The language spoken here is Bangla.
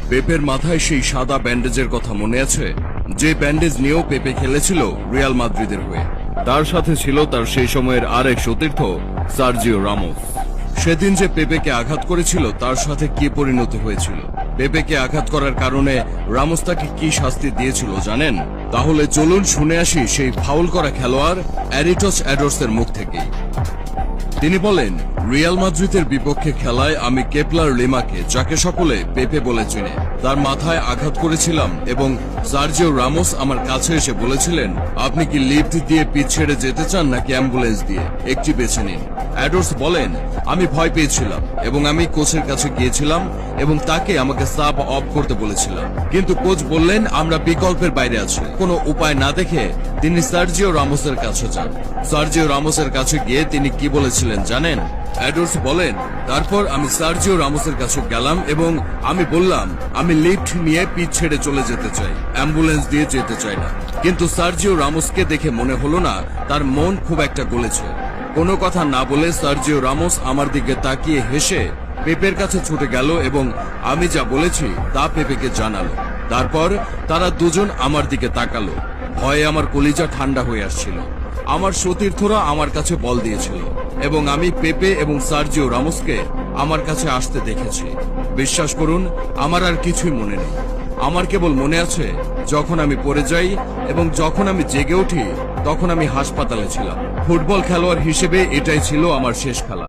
পেপের মাথায় সেই সাদা ব্যান্ডেজের কথা মনে আছে, যে ব্যান্ডেজ নিয়েও পেপে খেলেছিল রিয়াল মাদ্রিদের হয়ে। তার সাথে ছিল তার সেই সময়ের আরেক সতীর্থ সার্জিও রামোস। সেদিন যে পেপেকে আঘাত করেছিল তার সাথে কি পরিণতি হয়েছিল, পেপেকে আঘাত করার কারণে রামোস তাকে কি শাস্তি দিয়েছিল জানেন? তাহলে চলুন শুনে আসি সেই ফাউল করা খেলোয়াড় অ্যারিটস অ্যাডোর্সের মুখ থেকেই। তিনি বলেন, রিয়াল মাদ্রিদের বিপক্ষে খেলায় আমি কেপলার লিমাকে, যাকে সকলে পেপে বলে চিনে, তার মাথায় আঘাত করেছিলাম এবং সার্জিও রামোস আমার কাছে এসে বলেছিলেন, আপনি কি লিফট দিয়ে পিচ ছেড়ে যেতে চান নাকি অ্যাম্বুলেন্স দিয়ে, একটি বেছে নিন। অ্যাডোর্স বলেন, আমি ভয় পেয়েছিলাম এবং আমি কোচের কাছে গিয়েছিলাম এবং তাকে আমাকে সাব অফ করতে বলেছিলাম, কিন্তু কোচ বললেন আমরা বিকল্পের বাইরে আছি। কোনো উপায় না দেখে তিনি সার্জিও রামোসের কাছে যান। সার্জিও রামোসের কাছে গিয়ে তিনি কি বলেছিলেন জানেন? অ্যাডোর্স বলেন, তারপর আমি সার্জিও রামোসের কাছে গেলাম এবং আমি বললাম আমি লিফট নিয়ে পিচ ছেড়ে চলে যেতে চাই, অ্যাম্বুলেন্স দিয়ে যেতে চাই না। কিন্তু সার্জিও রামোসকে দেখে মনে হলো না তার মন খুব একটা গলেছে। কোনো কথা না বলে সার্জিও রামোস আমার দিকে তাকিয়ে হেসে পেপের কাছে ছুটে গেল এবং আমি যা বলেছি তা পেপেকে জানালো। তারপর তারা দুজন আমার দিকে তাকালো। ভয়ে আমার কলিজা ঠান্ডা হয়ে আসছিল। আমার সতীর্থরা আমার কাছে বল দিয়েছিল এবং আমি পেপে এবং সার্জিও রামোসকে আমার কাছে আসতে দেখেছি। বিশ্বাস করুন, আমার আর কিছুই মনে নেই। আমার কেবল মনে আছে যখন আমি পড়ে যাই এবং যখন আমি জেগে উঠি তখন আমি হাসপাতালে ছিলাম। ফুটবল খেলোয়াড় হিসেবে এটাই ছিল আমার শেষ খেলা।